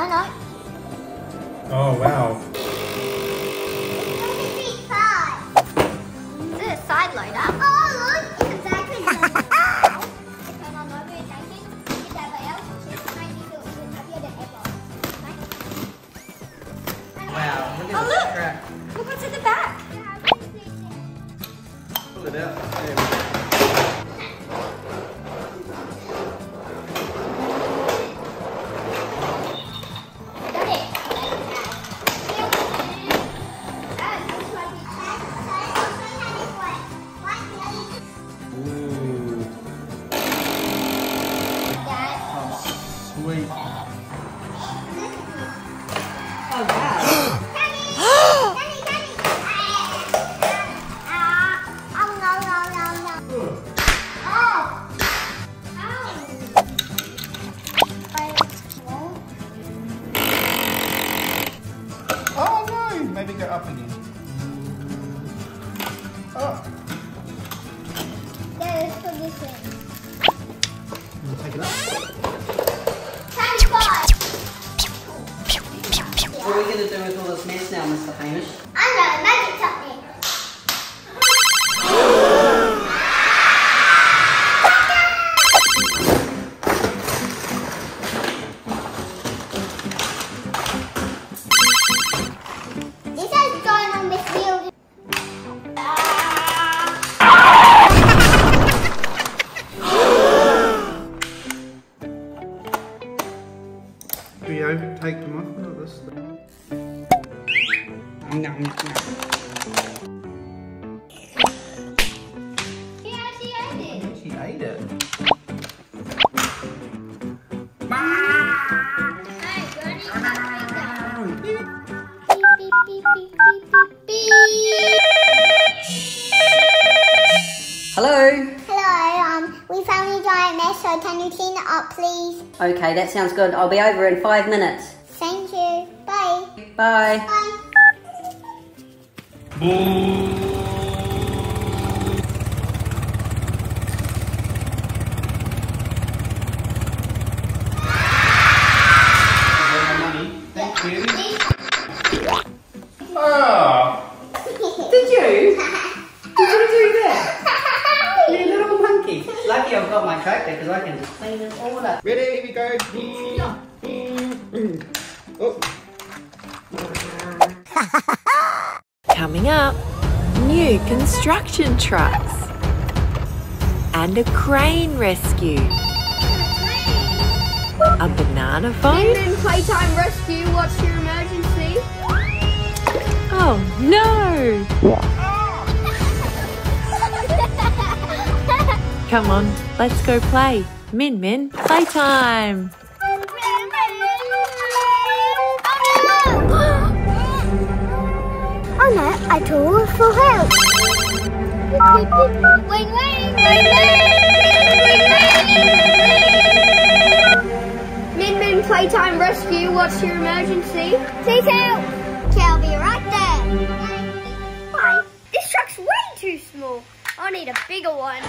no. Oh, wow. Is it a side loader? Oh, look, it's exactly the same. Turn on over and take it. Get that way out. Just make it feel happier than ever. Wow, look at Oh, this look. crap. Look what's in the back. Pull it out. There we go. Got it. Ooh. Dad. Oh, sweet. Oh, wow. Oh, no. Maybe go up again. Oh. There's position. We'll take it up. What are we going to do with all this mess now, Mr. Hamish? I know, magic something. This is going on this field. Rio, take them off. Look at this. No. She actually ate it. She ate it. Hey, Granny, beep, beep, beep, beep, beep, beep. Hello? Hello, we found a giant mess, so can you clean it up, please? Okay, that sounds good. I'll be over in 5 minutes. Thank you. Bye. Bye. Bye. Thank you. Oh. Did you? Did you do that? You little monkey. Lucky I've got my tractor because I can just clean it all up. Ready? Here we go. Oh. Coming up, new construction trucks and a crane rescue. A banana phone? Playtime rescue, what's your emergency? Oh no! Come on, let's go play. Min Min, playtime! Oh no, I call for help. Wait, Min Min Playtime Rescue, what's your emergency? Please help! Okay, I'll be right there. Bye. This truck's way too small. I'll need a bigger one.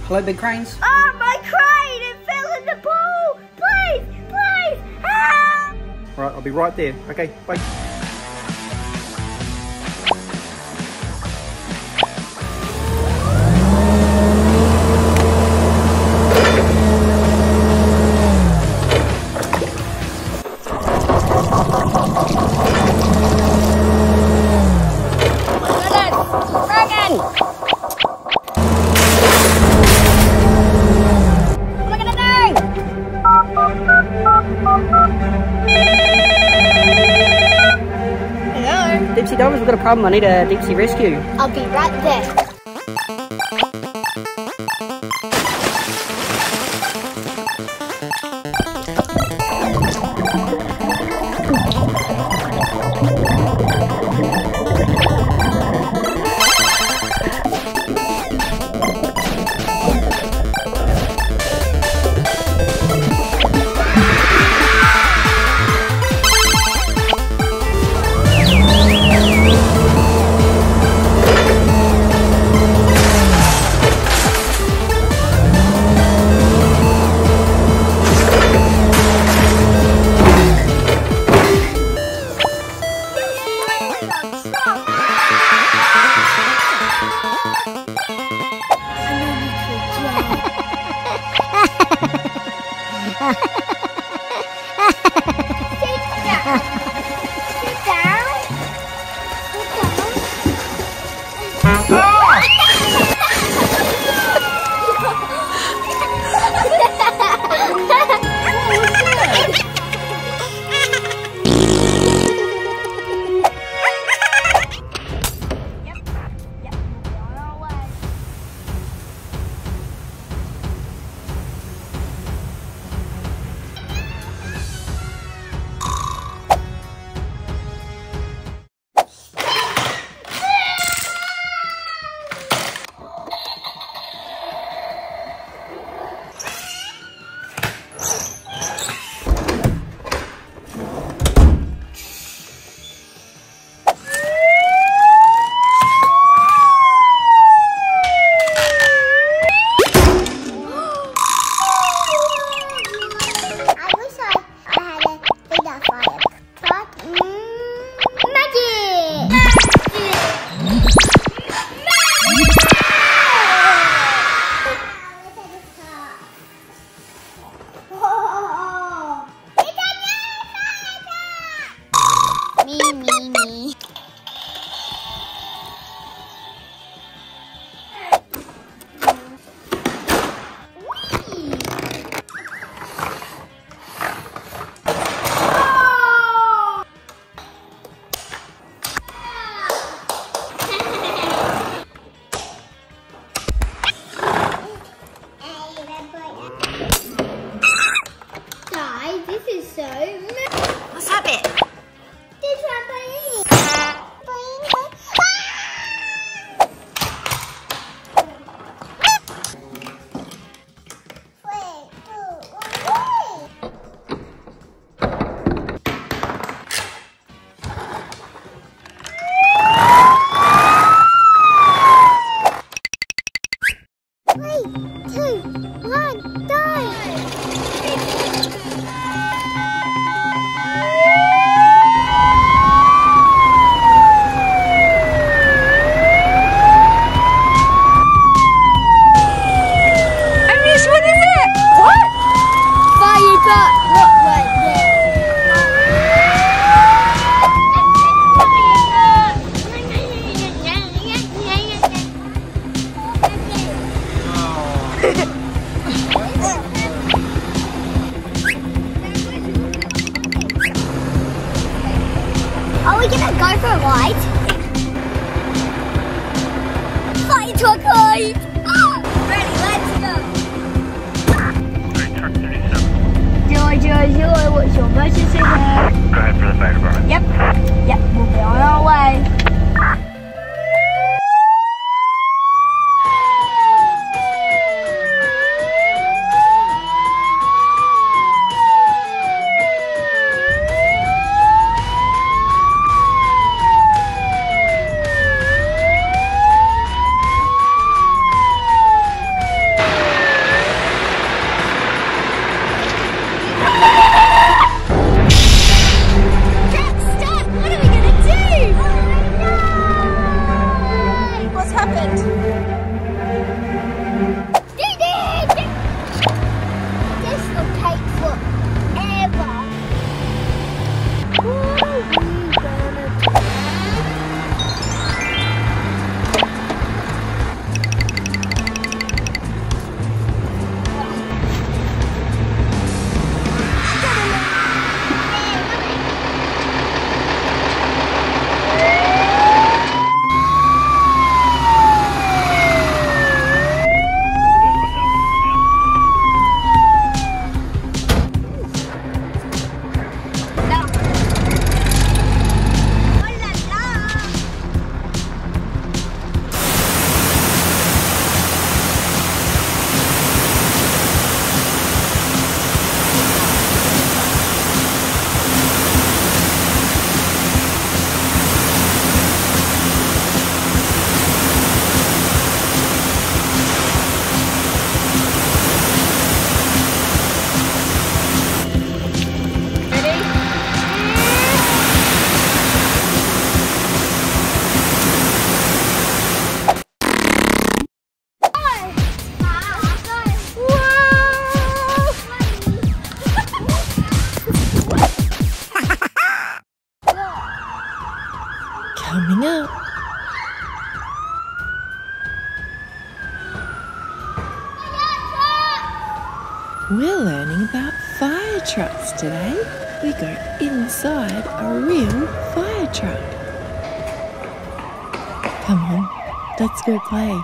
Hello, big cranes. Oh, my crane! It fell in the pool! Please! Please! Help! Right, I'll be right there. Okay, bye. Deep sea divers, we've got a problem. I need a deep sea rescue. I'll be right there. Are we gonna go for a ride? Fly into a kite! Ready, let's go! Truck 37. 000, what's your emergency here? Go ahead for the fire department. Yep, we'll be on our way. Coming up. We're learning about fire trucks today. We go inside a real fire truck. Come on, let's go play.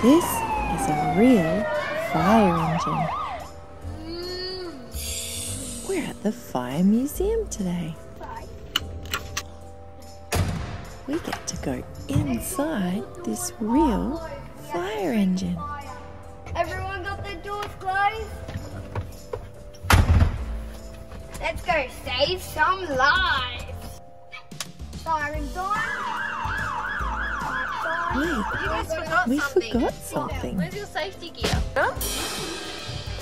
This is a real fire engine. We're at the Fire Museum today. We get to go inside this real fire engine. Everyone got their doors closed? Let's go save some lives. Siren's on. Wait, we forgot something. Where's your safety gear?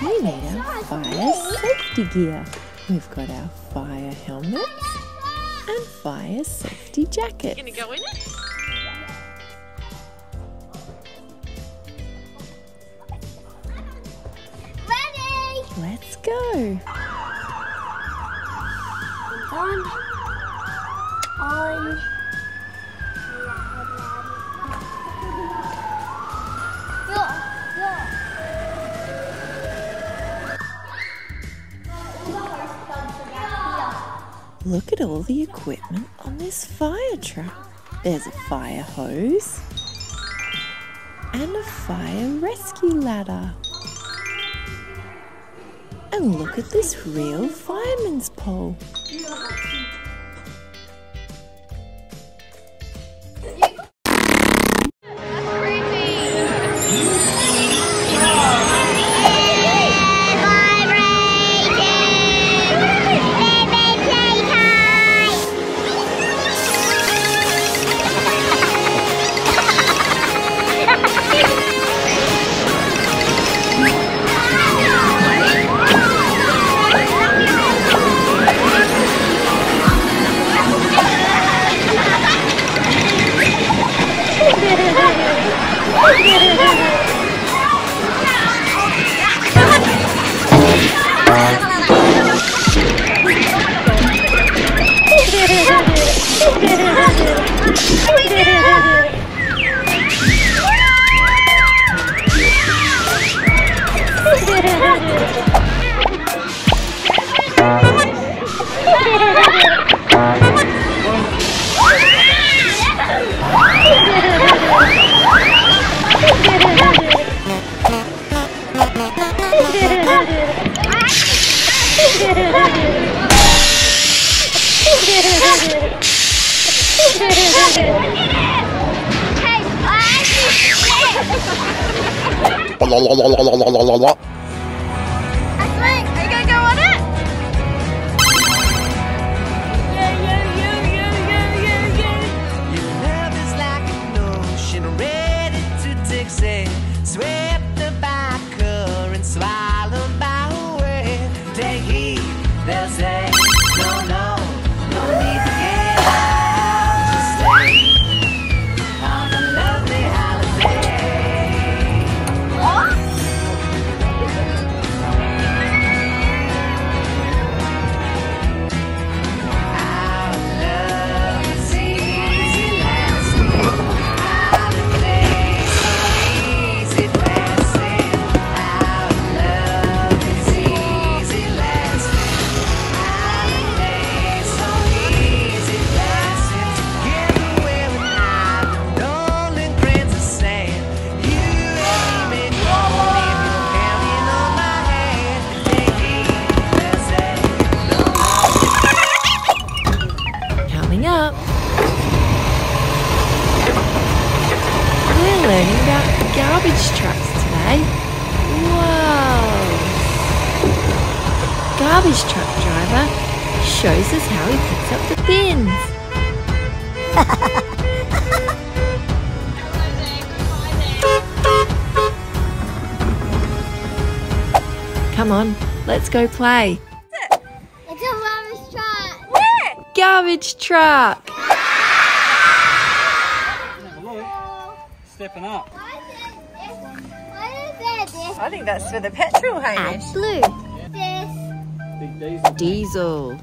We need our fire safety gear. We've got our fire helmets and fire safety jackets. Gonna go in it? Ready? Let's go. On. Look at all the equipment on this fire truck. There's a fire hose and a fire rescue ladder. And look at this real fireman's pole. Ashley, are you gonna go on it? Your love is like an ocean ready to take sail, swept up by current, swallowed by a wave. Take heed, they'll say, no, no, no need to get out, just stay on a lovely holiday. Our love is easy lasting, holidays so easy passing. Our love is easy lasting, holidays so easy passing. Together where we hide, rolling grains of sand. You and me made one, if you're counting on my hand. Take heed, they'll say, Coming up. We're learning about garbage trucks today. Whoa! Garbage truck driver shows us how he picks up the bins. Come on, let's go play. It's a rubbish truck. Garbage truck. Stepping up. What is this? I think that's for the petrol, Hamish. And blue. This. Big diesel. Diesel.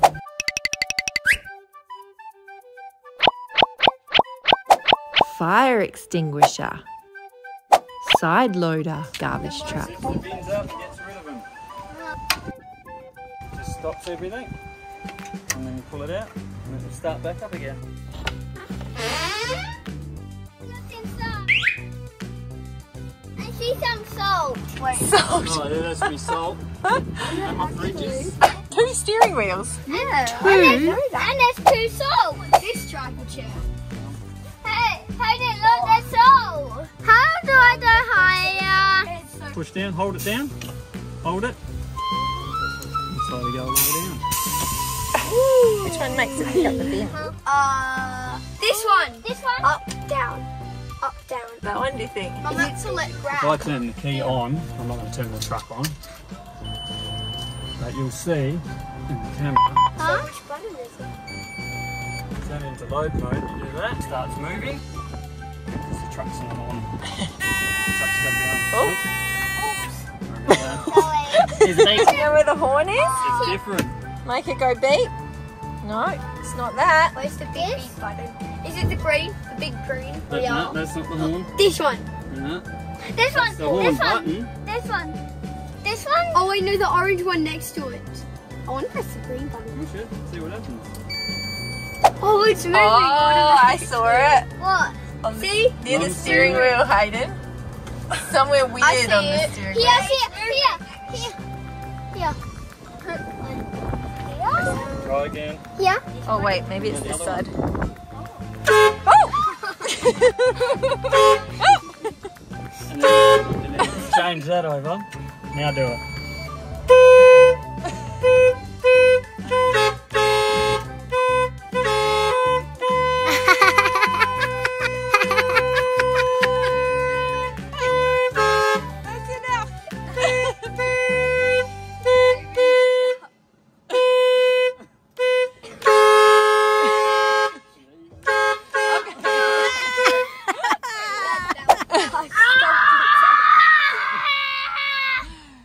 Fire extinguisher. Side loader. Garbage truck. Sets the bins up, gets rid of them. Just stops everything. And then you pull it out. And it will start back up again. I see some salt. Oh, yeah, that's me salt. And my fridges. 2 steering wheels. Yeah. Two? And there's 2 salt. This tribal chair. Hey, look, there's salt. How do I go higher? Push down, hold it down. Hold it. And slowly go all the way down. Which one makes it pick up the bin? This one. This one? Up, down. Up, down. That one, do you think? Mum, that's a let grab. If I turn the key on, I'm not going to turn the truck on, but you'll see in the camera, Huh? Which button is it? turn into load mode, you do that, starts moving, because the truck's not on. The truck's got to be on. Going. Here's the beep. You know where the horn is? It's different. Make it go beep. No, it's not that. Where's the beep button? Is it the green? The big green? No, that's not the horn. This one. No. This one. The horn This one. button. This one. This one? Oh, I know the orange one next to it. I want to press the green button. You should see what happens. Oh, it's moving. Oh, I saw it. What? On the, See? near the steering wheel, Hayden. Somewhere weird I see on the it. steering Here, wheel. here. Try again. Here. Oh wait, maybe it's this side. And then change that over. Now do it. That's enough.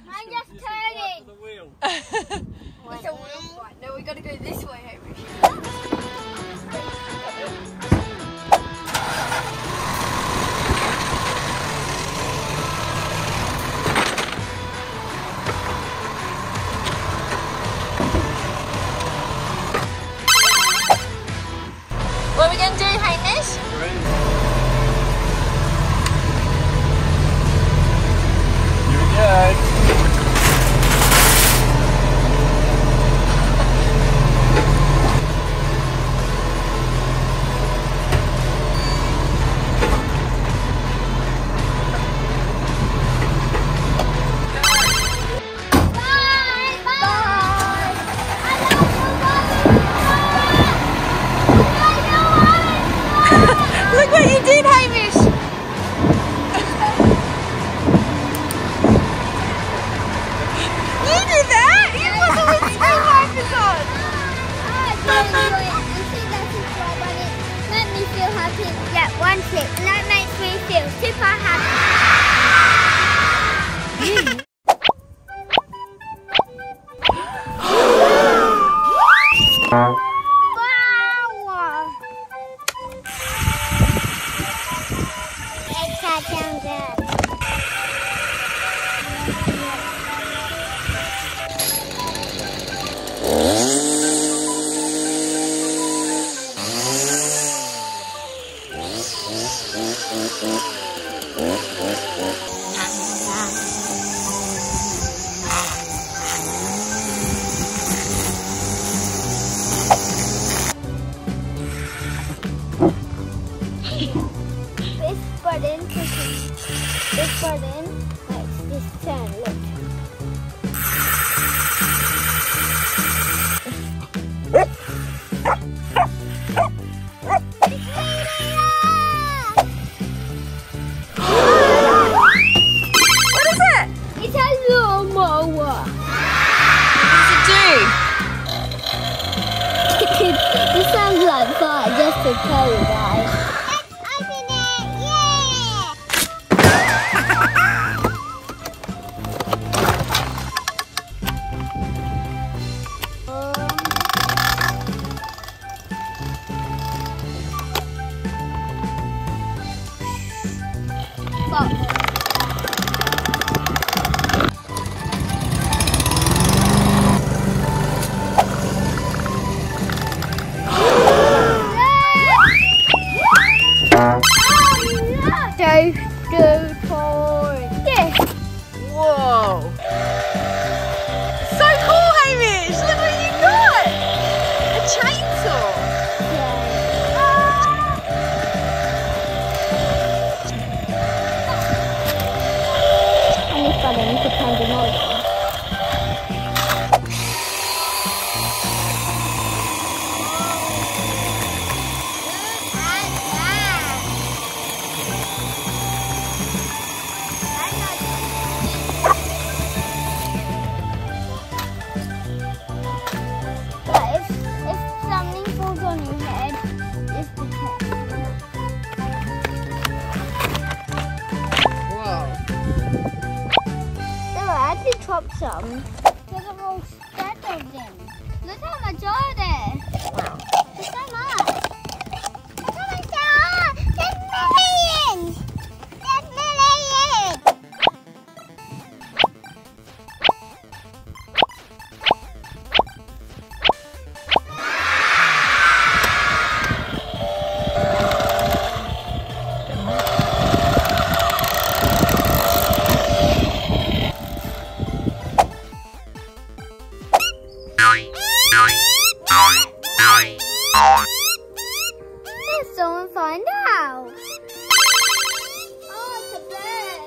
Mine just Dad. This button makes this turn, look. What is it? It's a little mower. What does it do? This sounds like fire, just to tell you guys. Let's open it, yeah! Whoa! So cool, Hamish! Look what you got! A chainsaw! And this button you could turn the noise on. Drop some. Look at all stack of them. Look how much are there. Wow. There's so much. Look how much there are. There's millions. There's millions. Let's go and find out. Oh, it's a bird.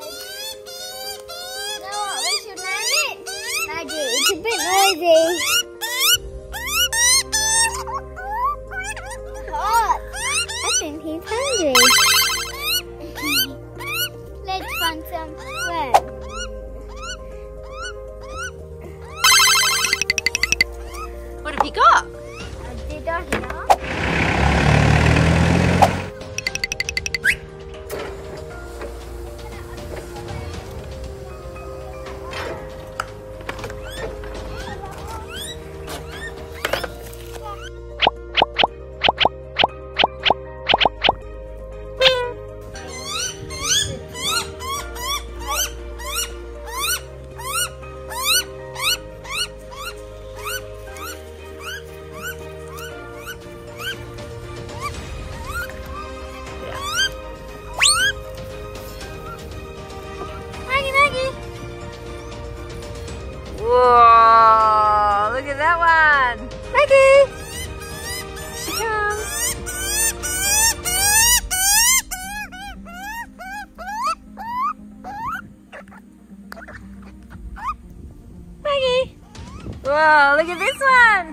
You know what we should name it? Maggie, it's a bit noisy. Oh, I think he's hungry. Let's find some bread. What have you got? Did I hear? Whoa! Look at that one! Maggie! Here she comes! Maggie! Whoa! Look at this one!